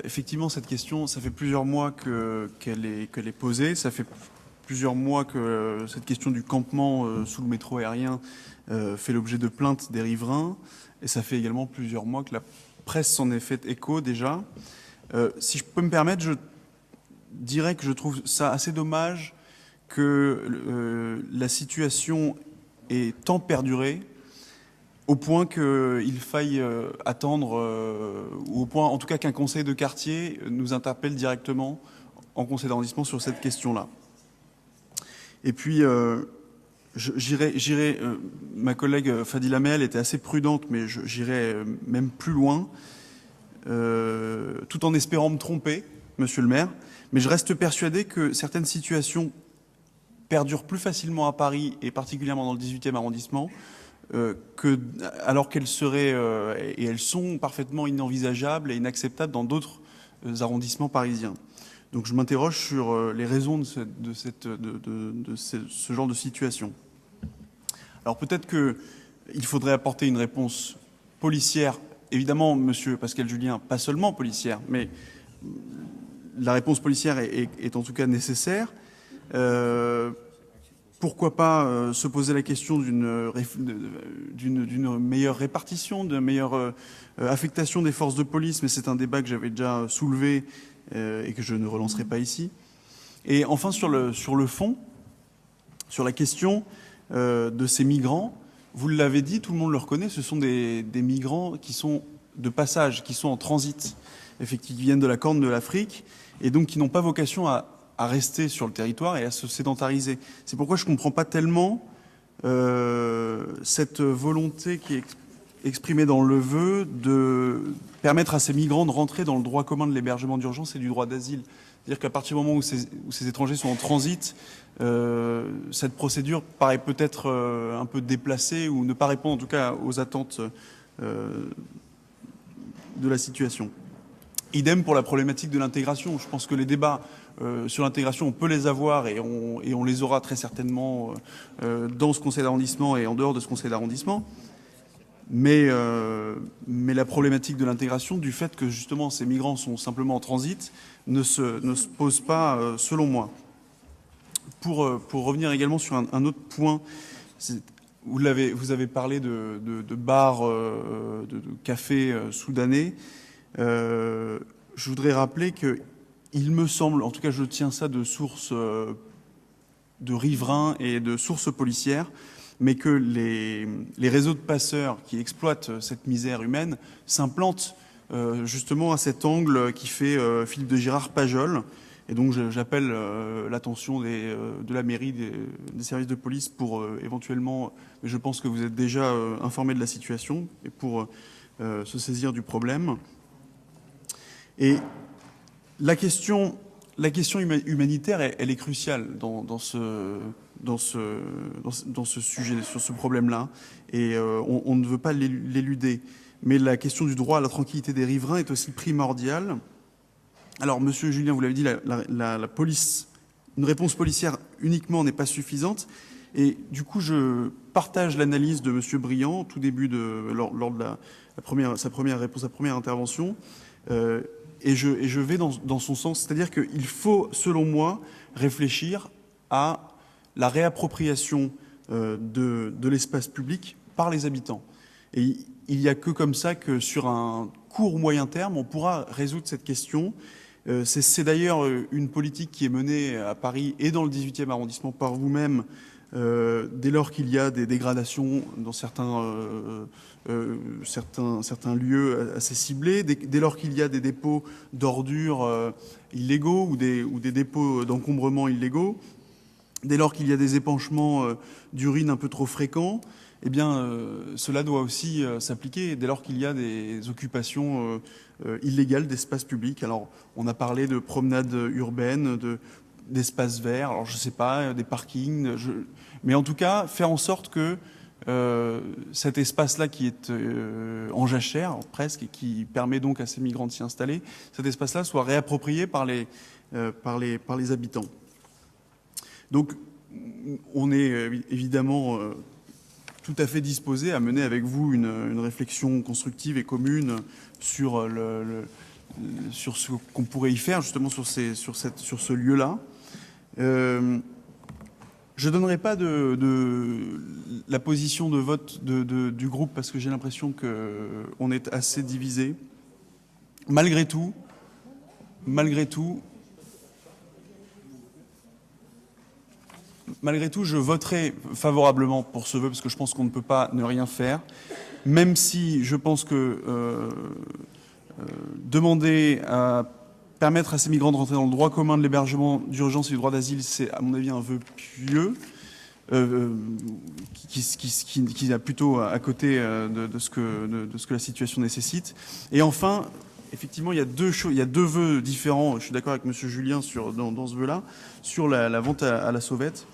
Effectivement, cette question, ça fait plusieurs mois qu'elle est posée. Ça fait plusieurs mois que cette question du campement sous le métro aérien fait l'objet de plaintes des riverains. Et ça fait également plusieurs mois que la presse s'en est fait écho déjà. Si je peux me permettre, je dirais que je trouve ça assez dommage que la situation ait tant perduré au point qu'il faille attendre, ou au point en tout cas qu'un conseil de quartier nous interpelle directement en conseil d'arrondissement sur cette question-là. Et puis, ma collègue Fadila Mehel était assez prudente, mais j'irai même plus loin, tout en espérant me tromper, monsieur le maire. Mais je reste persuadé que certaines situations perdurent plus facilement à Paris, et particulièrement dans le 18e arrondissement, alors qu'elles seraient, et elles sont parfaitement inenvisageables et inacceptables dans d'autres arrondissements parisiens. Donc je m'interroge sur les raisons de ce genre de situation. Alors peut-être qu'il faudrait apporter une réponse policière, évidemment, monsieur Pascal Julien, pas seulement policière, mais la réponse policière est en tout cas nécessaire. Pourquoi pas se poser la question d'une meilleure répartition, d'une meilleure affectation des forces de police, mais c'est un débat que j'avais déjà soulevé et que je ne relancerai pas ici. Et enfin, sur le fond, sur la question de ces migrants, vous l'avez dit, tout le monde le reconnaît, ce sont des migrants qui sont de passage, qui sont en transit, effectivement, qui viennent de la Corne de l'Afrique, et donc qui n'ont pas vocation à rester sur le territoire et à se sédentariser. C'est pourquoi je ne comprends pas tellement cette volonté qui est exprimée dans le vœu de permettre à ces migrants de rentrer dans le droit commun de l'hébergement d'urgence et du droit d'asile. C'est-à-dire qu'à partir du moment où ces étrangers sont en transit, cette procédure paraît peut-être un peu déplacée ou ne pas répondre en tout cas aux attentes de la situation. Idem pour la problématique de l'intégration. Je pense que les débats sur l'intégration, on peut les avoir et on les aura très certainement dans ce conseil d'arrondissement et en dehors de ce conseil d'arrondissement. Mais la problématique de l'intégration, du fait que justement ces migrants sont simplement en transit, ne se pose pas, selon moi. Pour revenir également sur un autre point, vous avez parlé de bars, de cafés soudanais. Je voudrais rappeler que il me semble, en tout cas je tiens ça de sources de riverains et de sources policières, mais que les réseaux de passeurs qui exploitent cette misère humaine s'implantent justement à cet angle qui fait Philippe de Girard-Pajol. Et donc j'appelle l'attention de la mairie, des services de police pour éventuellement, mais je pense que vous êtes déjà informés de la situation, et pour se saisir du problème. Et la question humanitaire, elle est cruciale dans ce sujet, sur ce problème-là, et on ne veut pas l'éluder. Mais la question du droit à la tranquillité des riverains est aussi primordiale. Alors, monsieur Julien, vous l'avez dit, la police, une réponse policière uniquement n'est pas suffisante. Et du coup, je partage l'analyse de monsieur Briand, tout début lors de sa première réponse, sa première intervention. Et je vais dans son sens, c'est-à-dire qu'il faut, selon moi, réfléchir à la réappropriation de l'espace public par les habitants. Et il n'y a que comme ça que sur un court ou moyen terme, on pourra résoudre cette question. C'est d'ailleurs une politique qui est menée à Paris et dans le 18e arrondissement par vous-même, dès lors qu'il y a des dégradations dans certains lieux assez ciblés, dès lors qu'il y a des dépôts d'ordures illégaux ou des dépôts d'encombrement illégaux, dès lors qu'il y a des épanchements d'urine un peu trop fréquents, eh bien, cela doit aussi s'appliquer dès lors qu'il y a des occupations illégales d'espaces publics. Alors, on a parlé de promenades urbaines, d'espaces verts, alors je ne sais pas, des parkings, mais en tout cas, faire en sorte que cet espace-là qui est en jachère, presque, et qui permet donc à ces migrants de s'y installer, cet espace-là soit réapproprié par les habitants. Donc, on est évidemment tout à fait disposé à mener avec vous une réflexion constructive et commune sur sur ce qu'on pourrait y faire, justement sur ce lieu-là. Je ne donnerai pas la position de vote du groupe parce que j'ai l'impression qu'on est assez divisé. Malgré tout, je voterai favorablement pour ce vœu parce que je pense qu'on ne peut pas ne rien faire, même si je pense que demander à permettre à ces migrants de rentrer dans le droit commun de l'hébergement d'urgence et du droit d'asile, c'est à mon avis un vœu pieux, qui a plutôt à côté de ce que la situation nécessite. Et enfin, effectivement, il y a deux vœux différents. Je suis d'accord avec M. Julien dans ce vœu-là, sur la vente à la sauvette.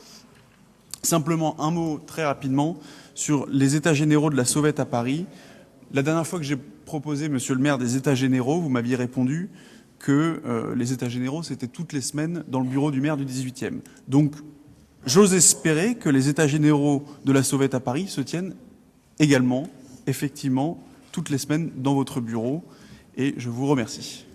Simplement un mot très rapidement sur les états généraux de la sauvette à Paris. La dernière fois que j'ai proposé, monsieur le maire, des états généraux, vous m'aviez répondu que les états généraux, c'était toutes les semaines dans le bureau du maire du 18e. Donc, j'ose espérer que les états généraux de la sauvette à Paris se tiennent également, effectivement, toutes les semaines dans votre bureau. Et je vous remercie.